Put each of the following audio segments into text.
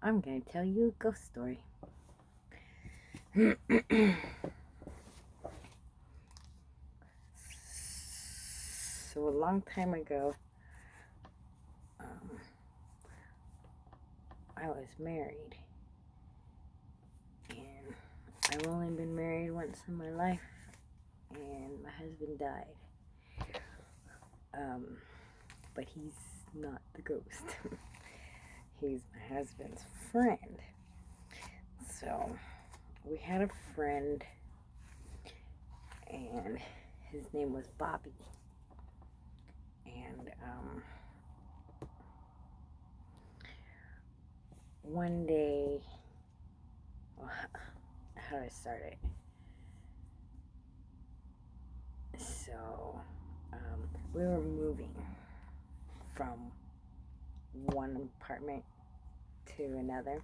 I'm going to tell you a ghost story. So, a long time ago, I was married. And I've only been married once in my life. And my husband died. But he's not the ghost. He's my husband's friend. So, we had a friend, and his name was Bobby. And one day, well, how do I start it? So, we were moving from one apartment to another,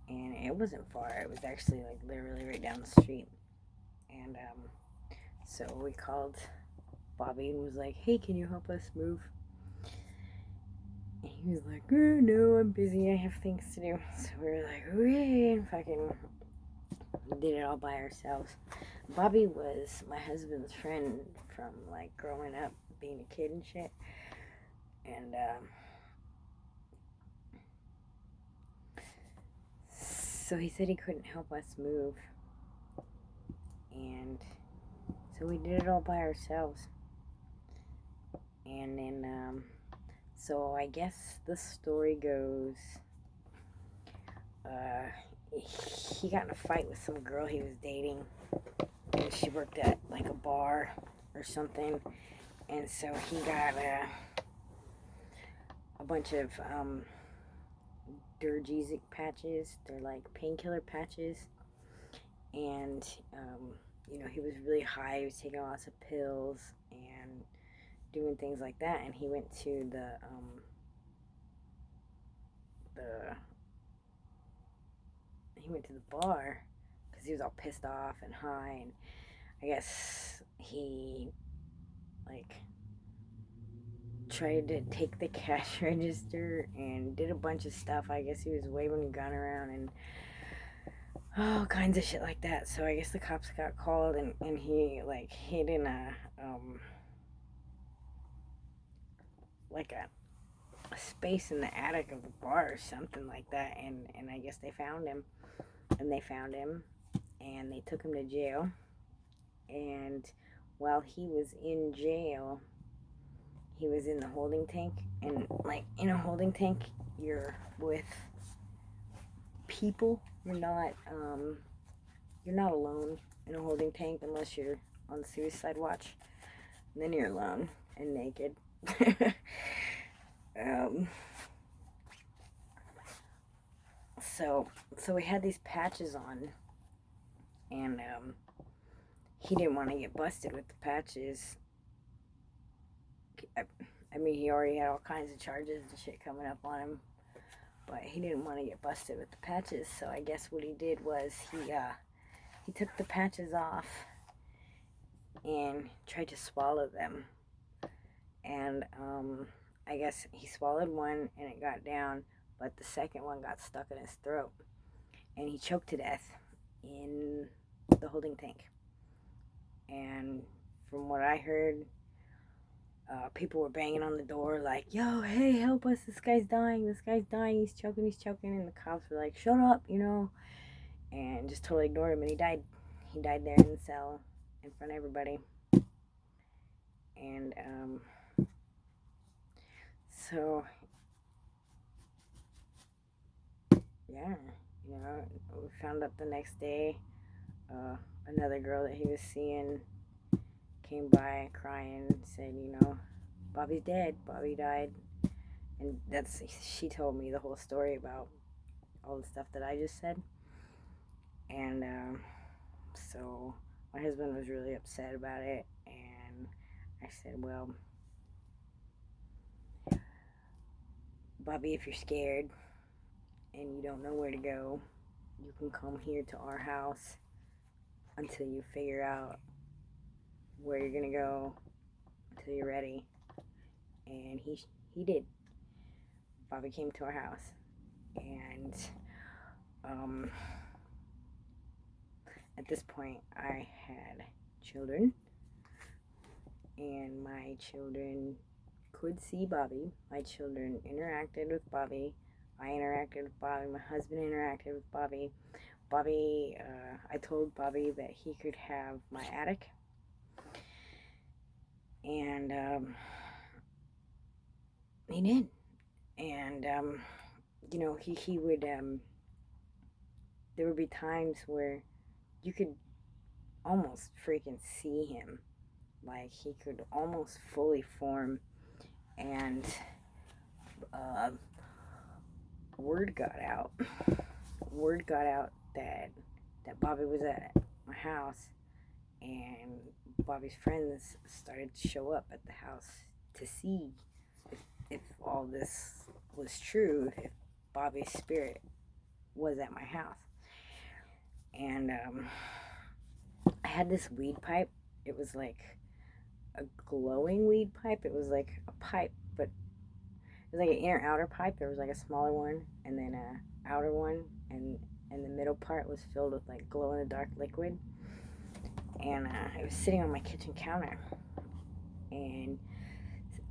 and it wasn't far. It was actually like literally right down the street. And so we called Bobby and was like, "Hey, can you help us move?" And he was like, "Oh, no, I'm busy. I have things to do." So we were like, "Okay," and fucking did it all by ourselves. Bobby was my husband's friend from like growing up, being a kid and shit. And so he said he couldn't help us move. And so we did it all by ourselves. And then, so I guess the story goes, he got in a fight with some girl he was dating. And she worked at like a bar or something. And so he got a bunch of Durgesic patches. They're like painkiller patches. And, he was really high. He was taking lots of pills and doing things like that. And he went to the bar because he was all pissed off and high. And I guess he like tried to take the cash register and did a bunch of stuff. I guess he was waving a gun around and all kinds of shit like that. So I guess the cops got called, and he like hid in a space in the attic of the bar or something like that. And I guess they found him, and they took him to jail. And while he was in jail, he was in the holding tank. And like in a holding tank, you're with people. You're not alone in a holding tank unless you're on suicide watch. And then you're alone and naked. So we had these patches on, and he didn't want to get busted with the patches. I mean, he already had all kinds of charges and shit coming up on him, but he didn't want to get busted with the patches. So I guess what he did was he took the patches off and tried to swallow them. And I guess he swallowed one and it got down, but the second one got stuck in his throat. And he choked to death in the holding tank. And from what I heard, people were banging on the door like, "Yo, hey, help us, this guy's dying, he's choking. And the cops were like, "Shut up," and just totally ignored him. And he died there in the cell in front of everybody. And so yeah, we found out the next day. Another girl that he was seeing came by crying and said, "Bobby's dead. Bobby died." And she told me the whole story about all the stuff that I just said. And so my husband was really upset about it. And I said, "Well, Bobby, if you're scared and you don't know where to go, you can come here to our house until you figure out where you're gonna go, until you're ready." And he did. Bobby came to our house, And at this point, I had children, and my children could see Bobby. My children interacted with Bobby. I interacted with Bobby. My husband interacted with Bobby. I told Bobby that he could have my attic. And he did. And, he would, there would be times where you could almost freaking see him. Like, he could almost fully form. And word got out. Word got out that Bobby was at my house, and Bobby's friends started to show up at the house to see if all this was true, if Bobby's spirit was at my house. And I had this weed pipe. It was like a glowing weed pipe. It was like a pipe, but it was like an inner outer pipe. There was like a smaller one, and then a outer one, and the middle part was filled with like glow in the dark liquid. And it was sitting on my kitchen counter, and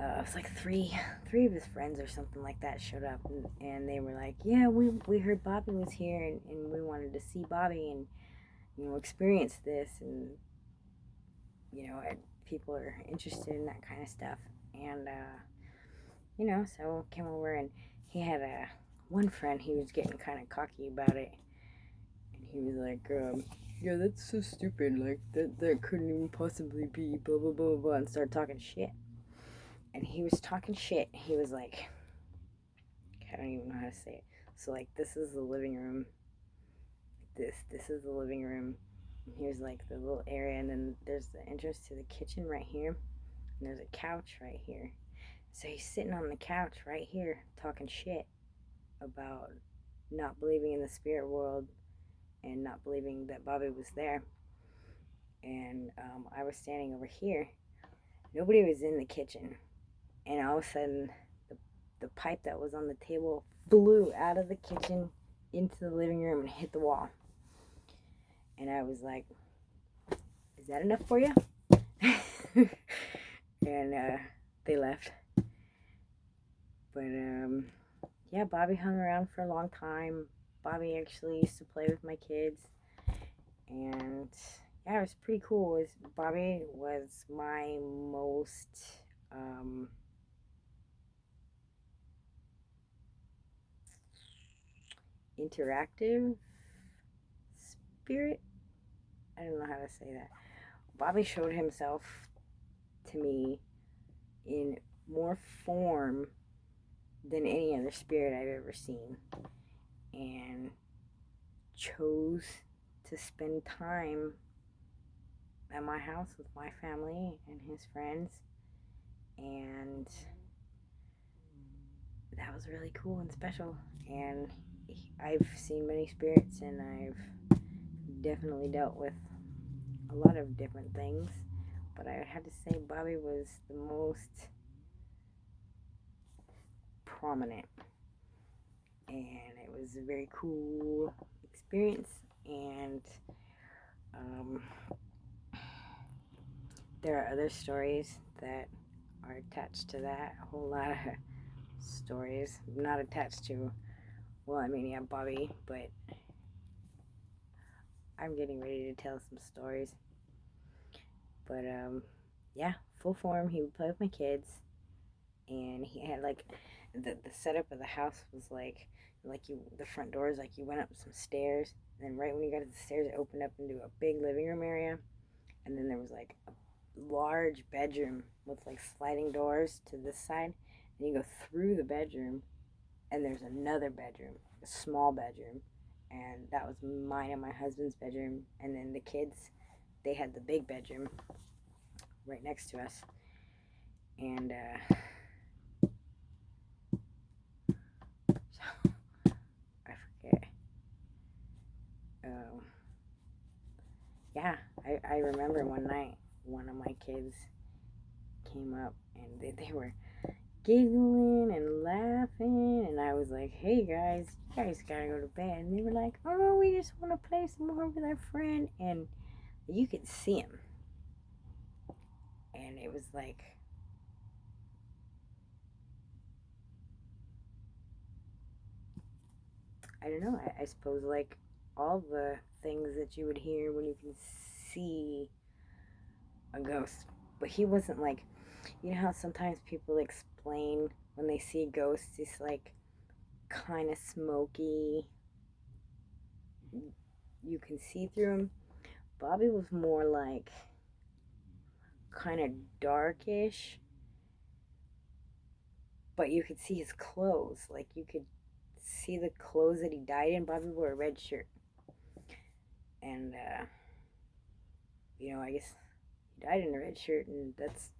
it was like three of his friends or something like that showed up, and they were like, yeah, we heard Bobby was here, and we wanted to see Bobby and experience this, and people are interested in that kind of stuff. And so came over, and he had one friend. He was getting kind of cocky about it, and he was like, yeah, that's so stupid, like that couldn't even possibly be blah blah blah blah, and started talking shit. And he was talking shit. He was like, I don't even know how to say it. So like, this is the living room. This is the living room. And here's like the little area, and then there's the entrance to the kitchen right here. And there's a couch right here. So he's sitting on the couch right here talking shit about not believing in the spirit world and not believing that Bobby was there. And I was standing over here. Nobody was in the kitchen. And all of a sudden, the pipe that was on the table flew out of the kitchen into the living room and hit the wall. And I was like, is that enough for you? And they left. But yeah, Bobby hung around for a long time. Bobby actually used to play with my kids. And yeah, it was pretty cool. Bobby was my most interactive spirit. I don't know how to say that. Bobby showed himself to me in more form than any other spirit I've ever seen, and chose to spend time at my house with my family and his friends. And that was really cool and special. And I've seen many spirits, and I've definitely dealt with a lot of different things, but I had to say Bobby was the most prominent, and it was a very cool experience. And there are other stories that are attached to that. A whole lot of stories not attached to, Bobby, but I'm getting ready to tell some stories. But yeah, full form. He would play with my kids, and he had like the setup of the house was like the front door is like you went up some stairs, and then right when you got to the stairs, it opened up into a big living room area, and then there was like a large bedroom with like sliding doors to this side, and you go through the bedroom, and there's another bedroom, a small bedroom, and that was mine and my husband's bedroom, and then the kids, they had the big bedroom right next to us. And I forget. Yeah, I remember one night one of my kids came up, and they were giggling and laughing, and I was like, hey guys, you guys gotta go to bed. And they were like, oh, we just want to play some more with our friend. And you could see him, and it was like, I don't know, I suppose like all the things that you would hear when you can see a ghost. But he wasn't like, you know how sometimes people explain when they see a ghost, it's like kind of smoky, you can see through him. Bobby was more like kind of darkish, but you could see his clothes. Like you could see the clothes that he died in. Bobby wore a red shirt, and I guess he died in a red shirt, and that's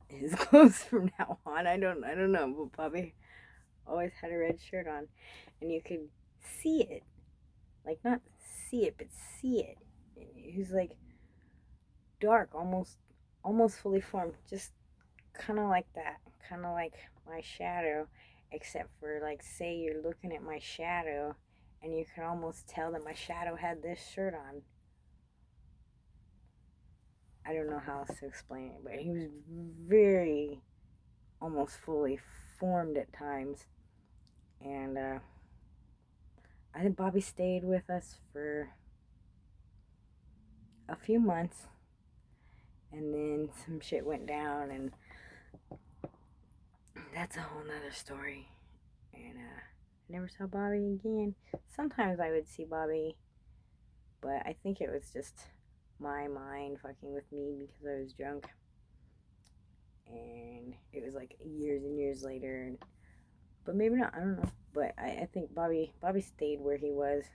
his clothes from now on. I don't know, but Bobby always had a red shirt on, and you could see it, like not see it, but see it. He was like dark, almost fully formed, just kind of like that, kind of like my shadow, except for like say you're looking at my shadow, and you can almost tell that my shadow had this shirt on. I don't know how else to explain it, but he was very almost fully formed at times. And I think Bobby stayed with us for a few months, and then some shit went down, and that's a whole nother story. And I never saw Bobby again. Sometimes I would see Bobby, but I think it was just my mind fucking with me because I was drunk. And it was like years and years later, but maybe not, I don't know. But I think Bobby stayed where he was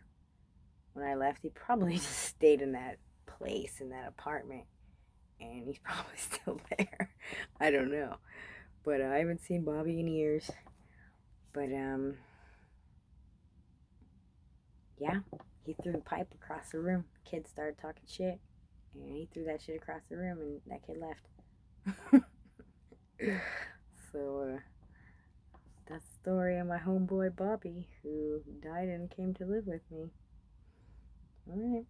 when I left. He probably just stayed in that place, in that apartment, and he's probably still there. I don't know. But I haven't seen Bobby in years. But yeah, he threw the pipe across the room. Kids started talking shit, and he threw that shit across the room, and that kid left. So that's the story of my homeboy Bobby, who died and came to live with me. All right.